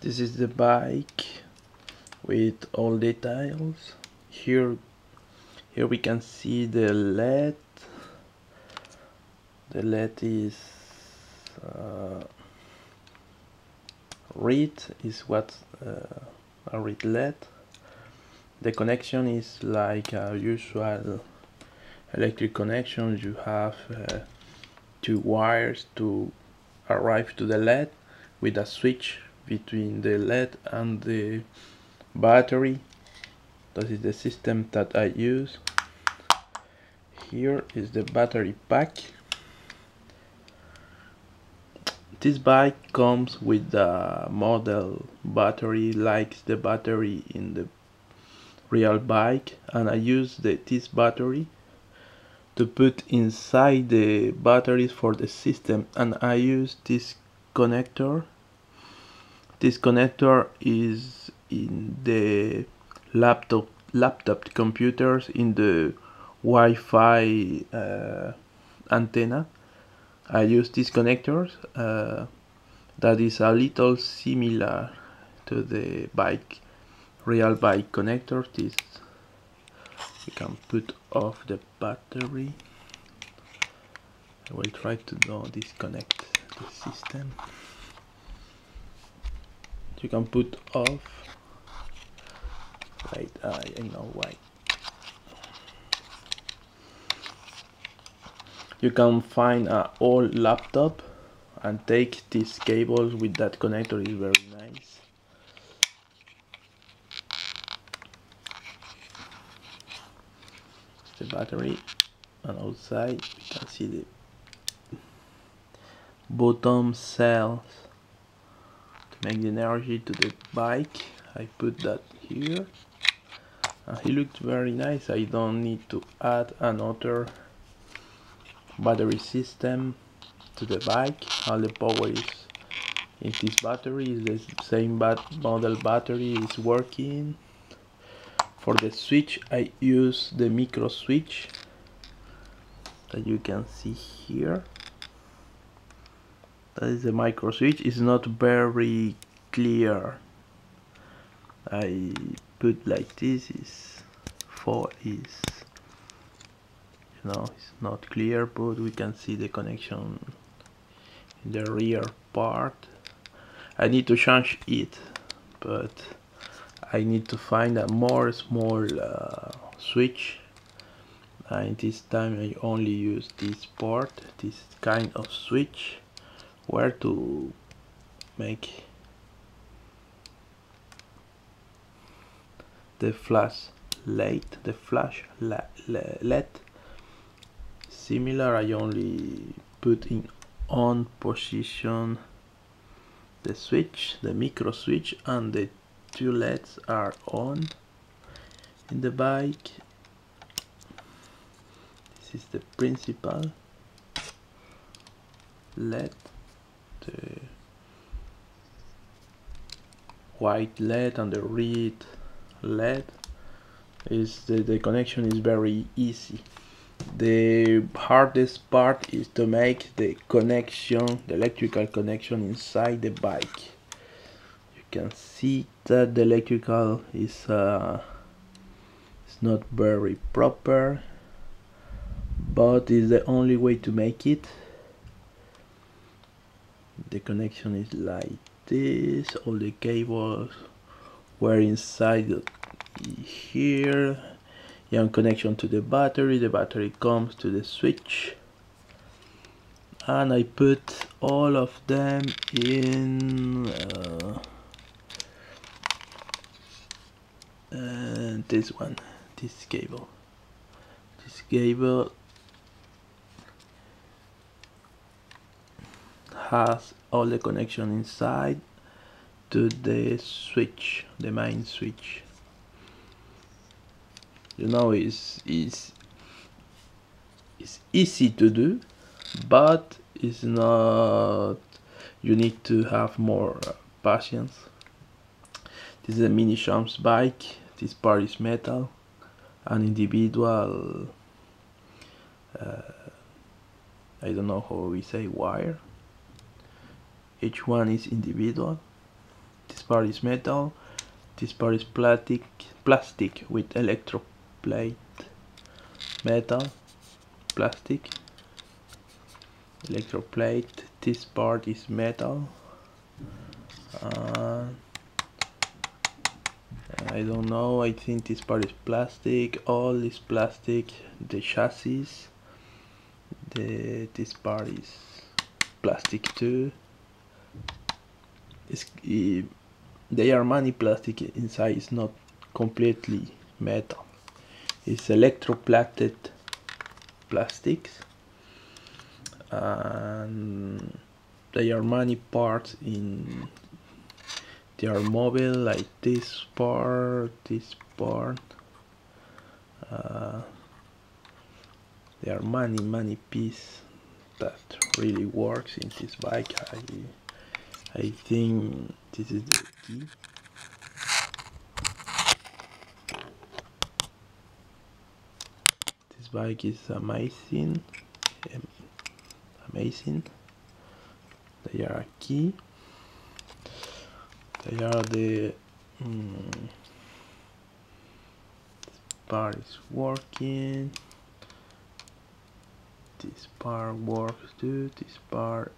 This is the bike with all details. Here we can see the LED. The LED is red, is what a red LED. The connection is like a usual electric connection. You have two wires to arrive to the LED with a switch between the LED and the battery. That is the system that I use. Here is the battery pack. This bike comes with the model battery like the battery in the real bike, and I use this battery to put inside the batteries for the system, and I use this connector. This connector is in the laptop computers in the Wi-Fi antenna. I use these connectors that is a little similar to the real bike connector. This you can put off the battery. I will try to now disconnect the system. You can put off. Right, I know why. You can find an old laptop and take these cables with that connector. Is very nice. The battery, and outside we can see the bottom cells to make the energy to the bike. I put that here. It looks very nice. I don't need to add another battery system to the bike. All the power is in this battery. Is the same model battery is working. For the switch I use the micro switch that you can see here. That is the micro switch. It's not very clear. I put like this. It's it's not clear, but we can see the connection in the rear part. I need to change it, but I need to find a more small switch, and this time I only use this port, this kind of switch, where to make the flash LED similar. I only put in on position the switch, the micro switch, and the two LEDs are on in the bike. This is the principal LED, the white LED and the red LED. Is the connection is very easy. The hardest part is to make the connection, the electrical connection inside the bike. You can see that the electrical is not very proper, but it's the only way to make it. The connection is like this. All the cables were inside here. Young connection to the battery comes to the switch, and I put all of them in and this cable has all the connection inside to the switch, the main switch. It's easy to do, but it's not. You need to have more patience. This is a Minichamps bike. This part is metal, an individual. I don't know how we say wire. Each one is individual. This part is metal. This part is plastic with electroplate. Metal, plastic, electroplate. This part is metal. I don't know, I think this part is plastic. All is plastic. The chassis, this part is plastic too. They are many plastic inside. It's not completely metal. It's electroplated plastics, and there are many parts in their mobile, like this part. There are many pieces that really works in this bike. I think this is the key. This bike is amazing. They are a key. They are the this part is working. This part works too. This part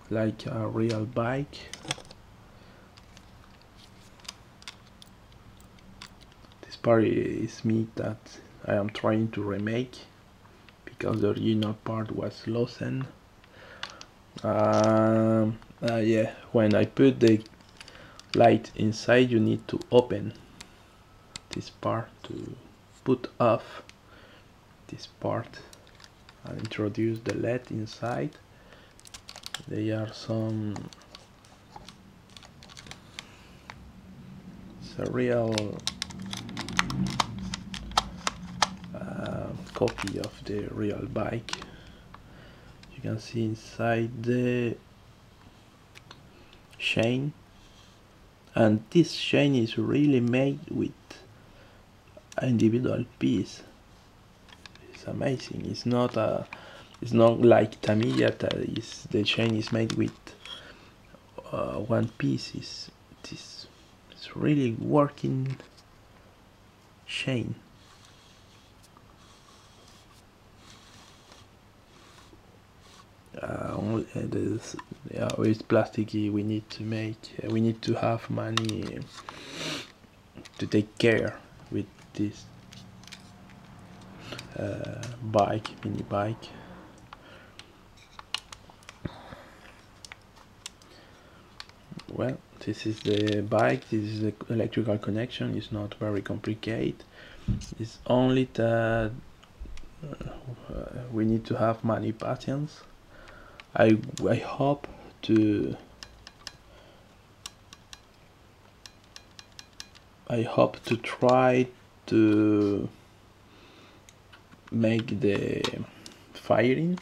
like a real bike. This part is me that I am trying to remake because the original part was lost. Yeah, when I put the light inside, you need to open this part to put off this part and introduce the LED inside. There are some real copy of the real bike. You can see inside the chain, and this chain is really made with an individual piece. It's amazing. It's not like Tamiya that is the chain is made with one piece. It's really working chain. With plasticky, we need to have money to take care with this mini bike. Well, this is the bike. This is the electrical connection. It's not very complicated. It's only that we need to have many patience. I hope to try to make the firing,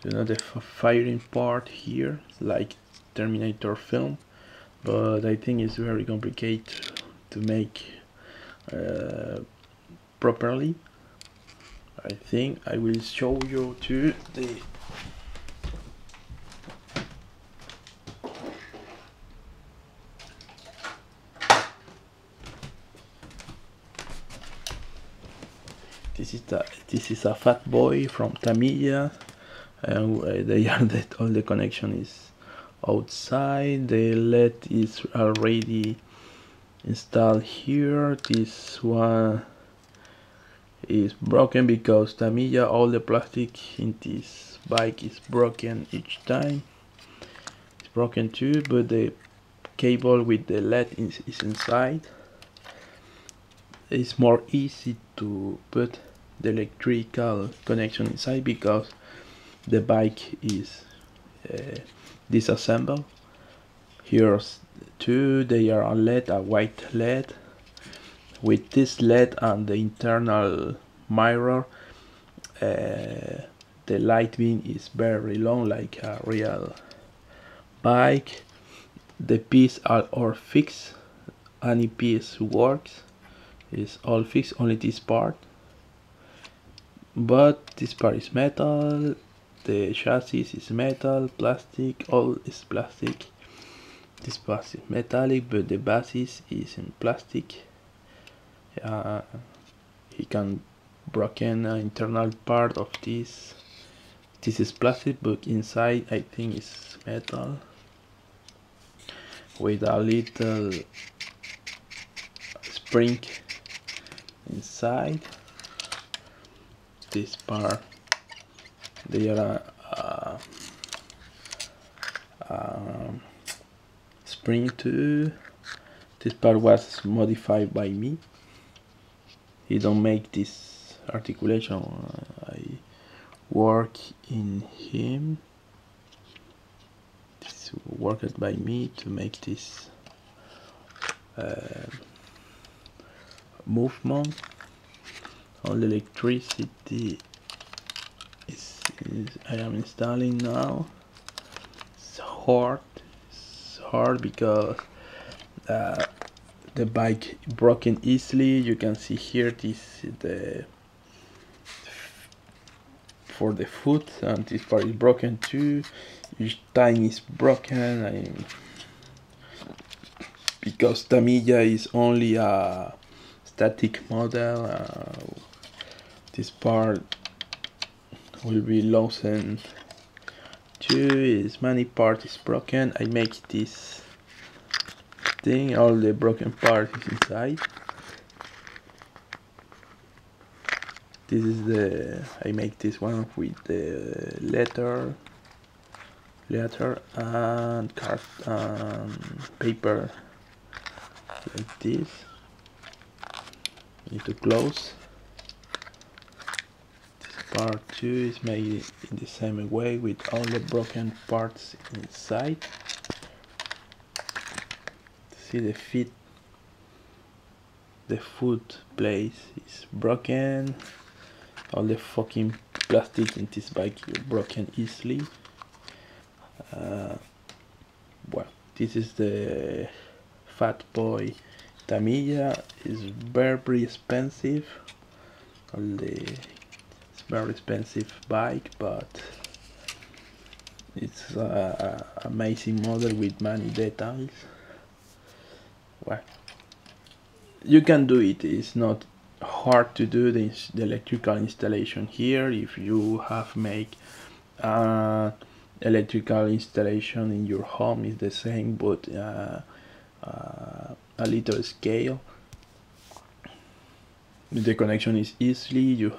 the firing part here, like Terminator film, but I think it's very complicated to make properly. I think I will show you to the this is a Fatboy from Tamiya, and all the connection is outside. The LED is already installed here. This one is broken because Tamiya, all the plastic in this bike is broken each time. It's broken too, but the cable with the LED is inside. It's more easy to put the electrical connection inside because the bike is disassembled. Here's two. They are a LED, a white LED. With this LED and the internal mirror, the light beam is very long, like a real bike. The pieces are all fixed. Any piece works. It's all fixed, only this part. but this part is metal, the chassis is metal, plastic, all is plastic. This part is metallic, but the basis is in plastic. He can broken internal part of this. This is plastic, but inside I think it's metal with a little spring inside. This part there are spring too. This part was modified by me. He don't make this articulation. I work in him. This worked by me to make this movement. All the electricity is I am installing now. It's hard because the bike broken easily. You can see here this is the for the foot, and this part is broken too. Each time is broken. Because Tamiya is only a static model, this part will be loosened too. Is many part is broken. I make this thing, all the broken part is inside. This is the I make this one with the letter and card and paper like this. Need to close. This part too is made in the same way with all the broken parts inside. See the feet, the foot place is broken. All the fucking plastic in this bike is broken easily. Well, this is the Fatboy Tamiya. Is very expensive. It's very expensive bike, but it's an amazing model with many details. Well, you can do it. It's not hard to do the electrical installation here. If you have make electrical installation in your home, is the same, but a little scale. The connection is easily.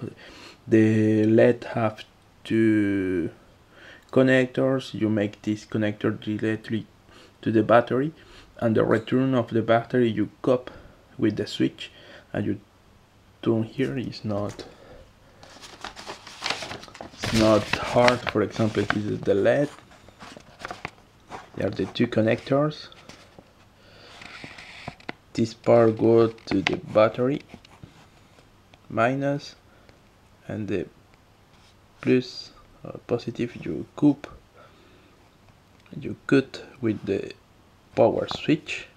The LED have two connectors. You make this connector directly to the battery, and the return of the battery you cup with the switch, and you turn here. It's not hard. For example, this is the LED. There are the two connectors. This part goes to the battery minus, and the plus positive you cut with the power switch.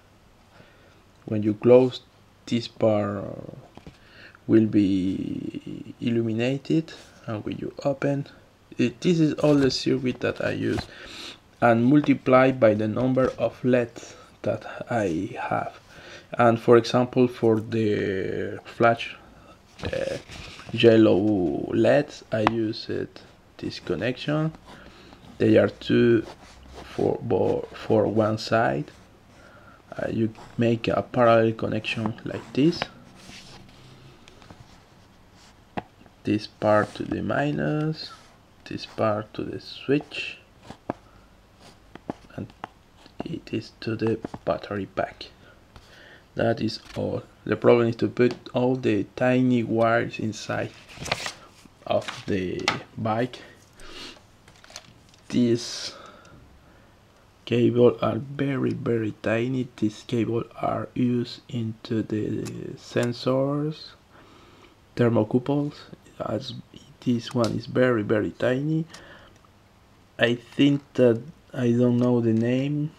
When you close, this part will be illuminated, and when you open it, this is all the circuit that I use, and multiply by the number of LEDs that I have. And for example, for the flash yellow LEDs, I use this connection. They are two for one side. You make a parallel connection like this. This part to the minus, this part to the switch, and it is to the battery pack. That is all. The problem is to put all the tiny wires inside of the bike. These cables are very tiny. These cables are used into the sensors, thermocouples. As this one is very tiny. I think that I don't know the name.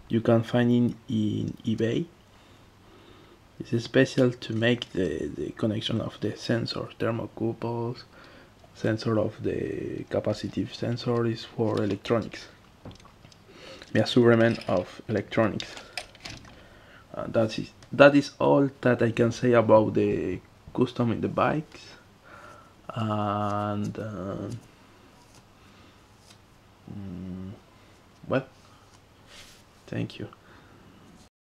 You can find it in eBay. It's special to make the connection of the sensor, thermocouples, sensor of the capacitive sensor is for electronics, measurement of electronics. That is all that I can say about the custom in the bikes. And well, thank you.